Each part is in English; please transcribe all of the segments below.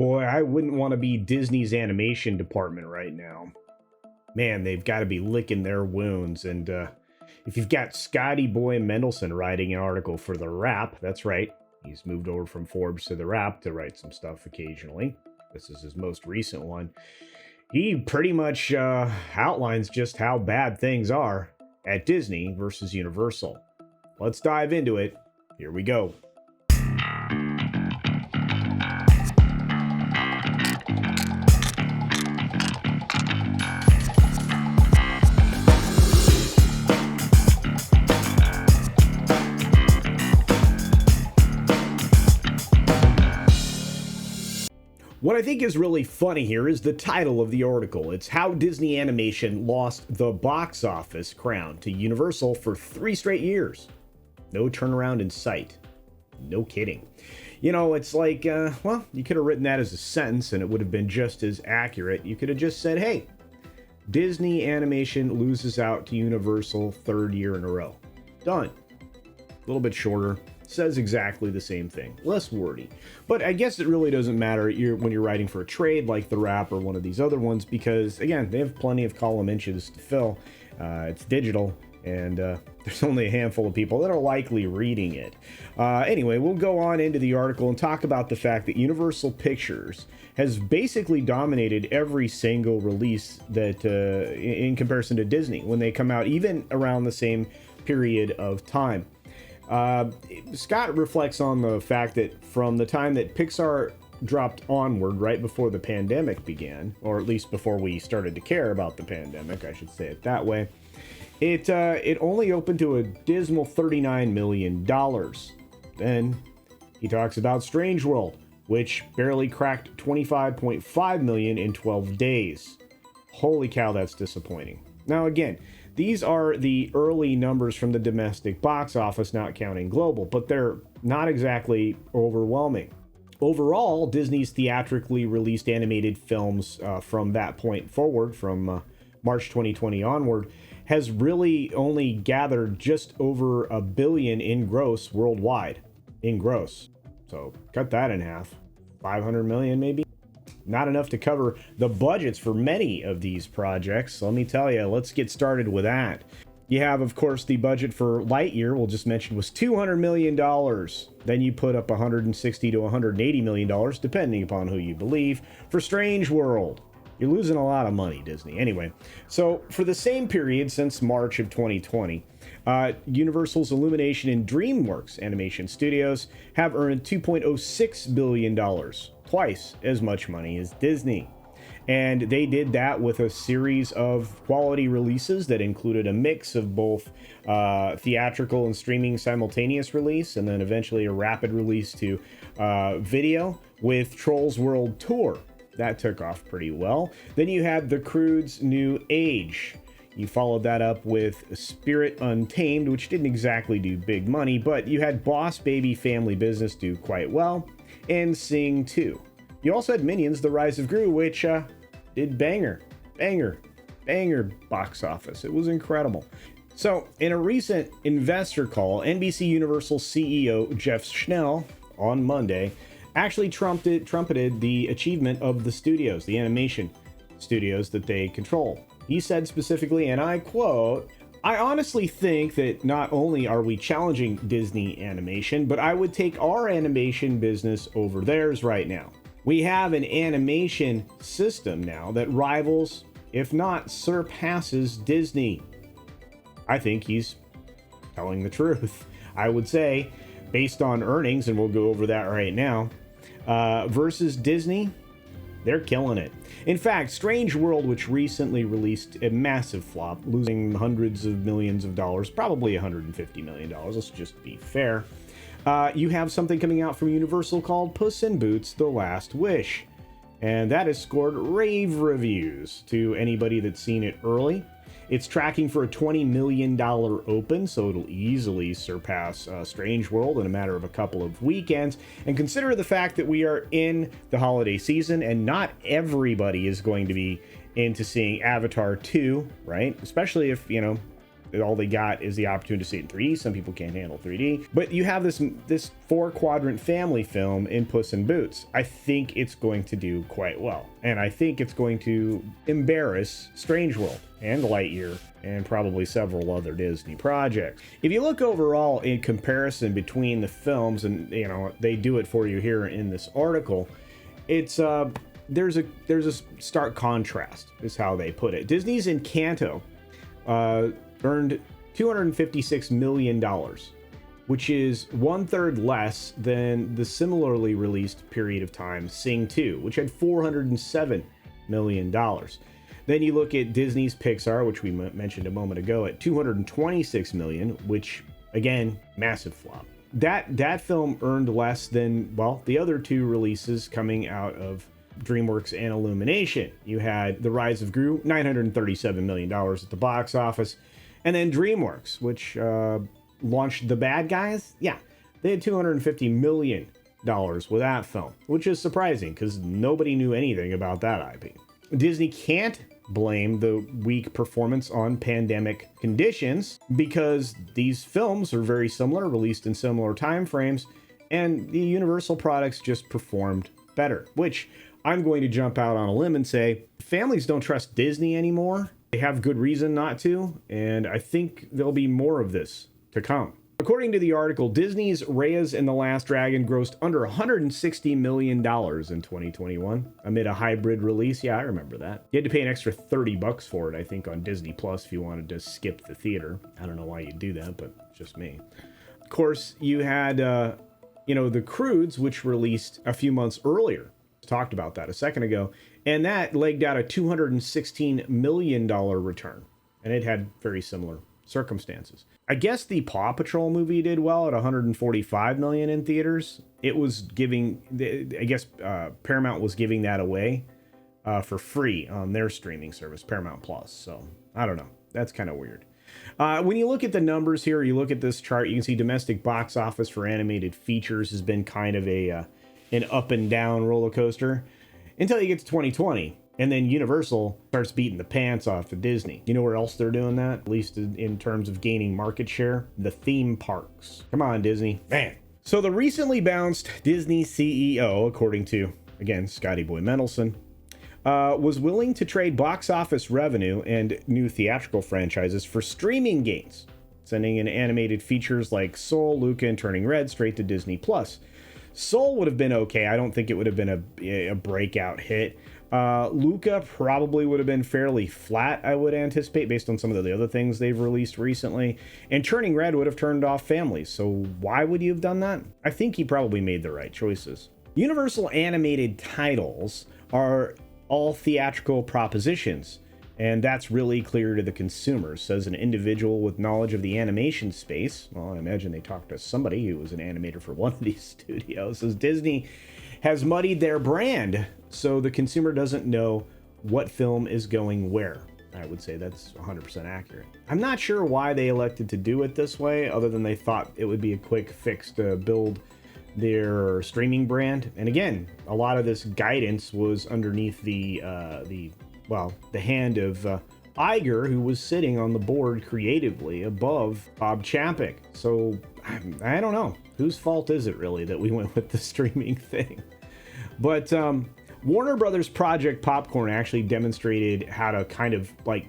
Boy, I wouldn't want to be Disney's animation department right now. Man, they've got to be licking their wounds. And if you've got Scotty Boy Mendelson writing an article for The Wrap, that's right. He's moved over from Forbes to The Wrap to write some stuff occasionally. This is his most recent one. He pretty much outlines just how bad things are at Disney versus Universal. Let's dive into it. Here we go. What I think is really funny here is the title of the article. It's How Disney Animation Lost the Box Office Crown to Universal for 3 straight years. No turnaround in sight. No kidding. You know, it's like, well, you could have written that as a sentence and it would have been just as accurate. You could have just said, hey, Disney Animation loses out to Universal 3rd year in a row. Done. A little bit shorter. Says exactly the same thing, less wordy. But I guess it really doesn't matter when you're writing for a trade like The Wrap or one of these other ones, because again, they have plenty of column inches to fill. It's digital, and there's only a handful of people that are likely reading it. Anyway, we'll go on into the article and talk about the fact that Universal Pictures has basically dominated every single release that in comparison to Disney when they come out, even around the same period of time. Scott reflects on the fact that from the time that Pixar dropped Onward right before the pandemic began, or at least before we started to care about the pandemic, I should say it that way, it only opened to a dismal $39 million. Then he talks about Strange World, which barely cracked $25.5 million in 12 days. Holy cow, that's disappointing. Now again, these are the early numbers from the domestic box office, not counting global, but they're not exactly overwhelming. Overall, Disney's theatrically released animated films from that point forward, from March 2020 onward, has really only gathered just over $1 billion in gross worldwide. In gross. So cut that in half. 500 million maybe? Not enough to cover the budgets for many of these projects. Let me tell you, let's get started with that. You have, of course, the budget for Lightyear, we'll just mention, was $200 million. Then you put up $160 to $180 million, depending upon who you believe, for Strange World. You're losing a lot of money, Disney. Anyway, so for the same period since March of 2020, Universal's Illumination and DreamWorks Animation Studios have earned $2.06 billion. Twice as much money as Disney. And they did that with a series of quality releases that included a mix of both theatrical and streaming simultaneous release, and then eventually a rapid release to video with Trolls World Tour. That took off pretty well. Then you had The Croods New Age. You followed that up with Spirit Untamed, which didn't exactly do big money, but you had Boss Baby Family Business do quite well, and Sing 2. You also had Minions: The Rise of Gru, which did banger box office. It was incredible. So, in a recent investor call, NBC Universal CEO Jeff Schnell on Monday actually trumpeted the achievement of the studios, the animation studios that they control. He said specifically, and I quote, "I honestly think that not only are we challenging Disney animation, but I would take our animation business over theirs right now. We have an animation system now that rivals, if not surpasses, Disney." I think he's telling the truth. I would say, based on earnings, and we'll go over that right now, versus Disney, they're killing it. In fact, Strange World, which recently released a massive flop, losing hundreds of millions of dollars, probably $150 million, let's just be fair. You have something coming out from Universal called Puss in Boots: The Last Wish. And that has scored rave reviews to anybody that's seen it early. It's tracking for a $20 million open, so it'll easily surpass Strange World in a matter of a couple of weekends. And consider the fact that we are in the holiday season and not everybody is going to be into seeing Avatar 2, right? Especially if, all they got is the opportunity to see it in 3D. Some people can't handle 3D, but you have this 4-quadrant family film in Puss in Boots. I think it's going to do quite well, and I think it's going to embarrass Strange World and Lightyear and probably several other Disney projects. If you look overall in comparison between the films, and they do it for you here in this article, it's there's a stark contrast is how they put it. Disney's Encanto earned $256 million, which is 1/3 less than the similarly released period of time Sing 2, which had $407 million. Then you look at Disney's Pixar, which we mentioned a moment ago, at $226 million, which again, massive flop. That film earned less than, well, the other two releases coming out of DreamWorks and Illumination. You had The Rise of Gru, $937 million at the box office, and then DreamWorks, which launched The Bad Guys. Yeah, they had $250 million with that film, which is surprising because nobody knew anything about that IP. Disney can't blame the weak performance on pandemic conditions because these films are very similar, released in similar time frames, and the Universal products just performed better, which I'm going to jump out on a limb and say families don't trust Disney anymore. They have good reason not to, and I think there'll be more of this to come. According to the article, Disney's Raya and the Last Dragon grossed under $160 million in 2021 amid a hybrid release. Yeah, I remember that. You had to pay an extra $30 for it, I think, on Disney Plus if you wanted to skip the theater. I don't know why you'd do that, but it's just me. Of course, you had, The Croods, which released a few months earlier. Talked about that a second ago, and that legged out a $216 million return, and it had very similar circumstances. I guess the Paw Patrol movie did well at $145 million in theaters. It was giving, I guess, Paramount was giving that away for free on their streaming service, Paramount Plus. So I don't know. That's kind of weird. When you look at the numbers here, you look at this chart, you can see domestic box office for animated features has been kind of an up and down roller coaster until you get to 2020. And then Universal starts beating the pants off of Disney. You know where else they're doing that? At least in terms of gaining market share? The theme parks. Come on, Disney. Man. So the recently bounced Disney CEO, according to, again, Scotty Boy Mendelson, was willing to trade box office revenue and new theatrical franchises for streaming gains, sending in animated features like Soul, Luca, and Turning Red straight to Disney+. Soul would have been okay. I don't think it would have been a breakout hit. Luca probably would have been fairly flat, I would anticipate, based on some of the other things they've released recently. And Turning Red would have turned off families. So why would you have done that? I think he probably made the right choices. Universal animated titles are all theatrical propositions, and that's really clear to the consumer, says an individual with knowledge of the animation space. Well, I imagine they talked to somebody who was an animator for one of these studios. Says Disney has muddied their brand, so the consumer doesn't know what film is going where. I would say that's 100% accurate. I'm not sure why they elected to do it this way, other than they thought it would be a quick fix to build their streaming brand. And again, a lot of this guidance was underneath the hand of Iger, who was sitting on the board creatively above Bob Chapek. So I don't know whose fault is it really that we went with the streaming thing. But Warner Brothers Project Popcorn actually demonstrated how to kind of like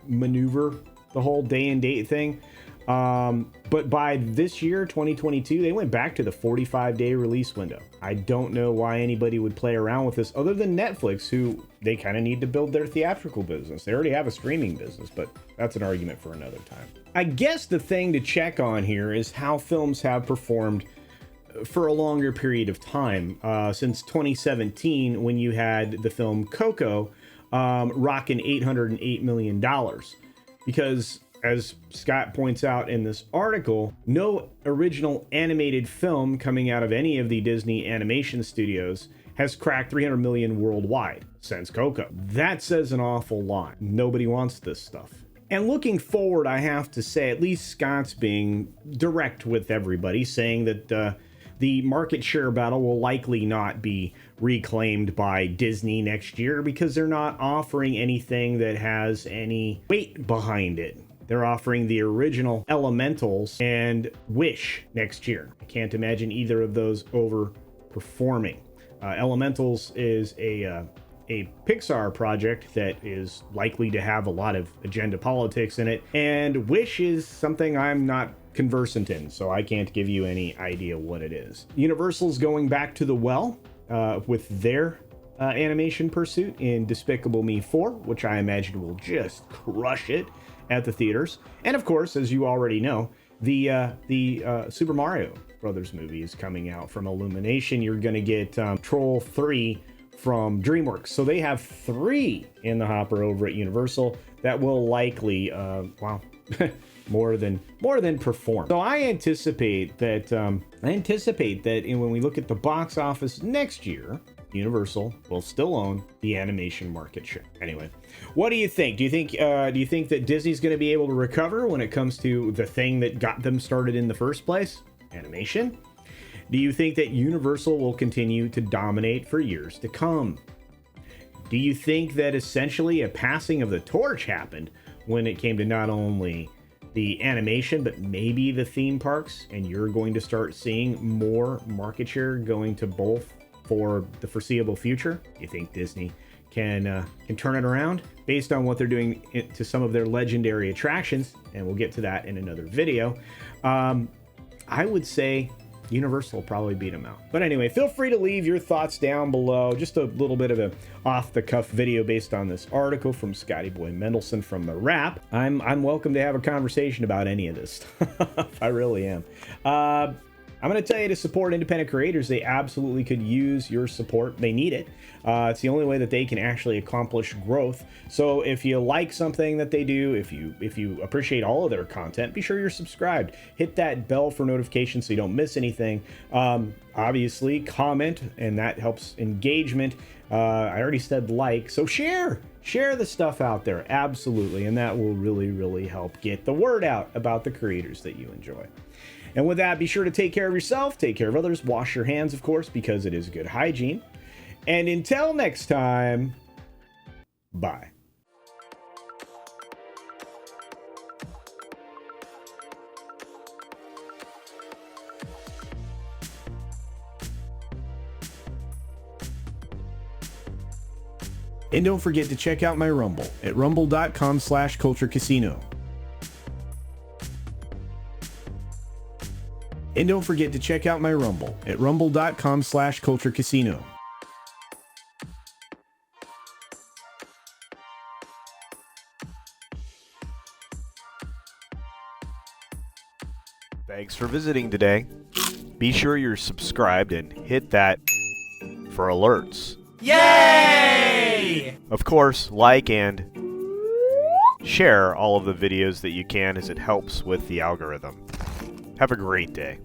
maneuver the whole day and date thing. But by this year, 2022, they went back to the 45-day release window. I don't know why anybody would play around with this other than Netflix, who they kind of need to build their theatrical business. They already have a streaming business, but that's an argument for another time. I guess the thing to check on here is how films have performed for a longer period of time, since 2017, when you had the film Coco rocking $808 million. Because, as Scott points out in this article, no original animated film coming out of any of the Disney animation studios has cracked 300 million worldwide since Coco. That says an awful lot. Nobody wants this stuff. And looking forward, I have to say, at least Scott's being direct with everybody, saying that the market share battle will likely not be reclaimed by Disney next year because they're not offering anything that has any weight behind it. They're offering the original Elementals and Wish next year. I can't imagine either of those overperforming. Elementals is a Pixar project that is likely to have a lot of agenda politics in it, and Wish is something I'm not conversant in, so I can't give you any idea what it is. Universal's going back to the well with their animation pursuit in Despicable Me 4, which I imagine will just crush it at the theaters. And of course, as you already know, the Super Mario Brothers movie is coming out from Illumination. You're going to get Troll 3 from DreamWorks. So they have 3 in the hopper over at Universal that will likely, more than perform. So I anticipate that when we look at the box office next year, Universal will still own the animation market share. Anyway, what do you think? Do you think that Disney's going to be able to recover when it comes to the thing that got them started in the first place, animation? Do you think that Universal will continue to dominate for years to come? Do you think that essentially a passing of the torch happened when it came to not only the animation, but maybe the theme parks, and you're going to start seeing more market share going to both for the foreseeable future? You think Disney can turn it around based on what they're doing to some of their legendary attractions? And we'll get to that in another video. I would say Universal will probably beat them out. But anyway, feel free to leave your thoughts down below. Just a little bit of a off-the-cuff video based on this article from Scotty Boy Mendelson from The Wrap. I'm welcome to have a conversation about any of this stuff. I really am. I'm going to tell you to support independent creators. They absolutely could use your support. They need it. It's the only way that they can actually accomplish growth. So if you like something that they do, if you appreciate all of their content, be sure you're subscribed. Hit that bell for notifications so you don't miss anything. Obviously, comment, and that helps engagement. I already said like, so share the stuff out there. Absolutely. And that will really, really help get the word out about the creators that you enjoy. And with that, be sure to take care of yourself, take care of others, wash your hands, of course, because it is good hygiene. And until next time, bye. And don't forget to check out my Rumble at rumble.com/CultureCasino. And don't forget to check out my Rumble at rumble.com/CultureCasino. Thanks for visiting today. Be sure you're subscribed and hit that for alerts. Yay! Of course, like and share all of the videos that you can, as it helps with the algorithm. Have a great day.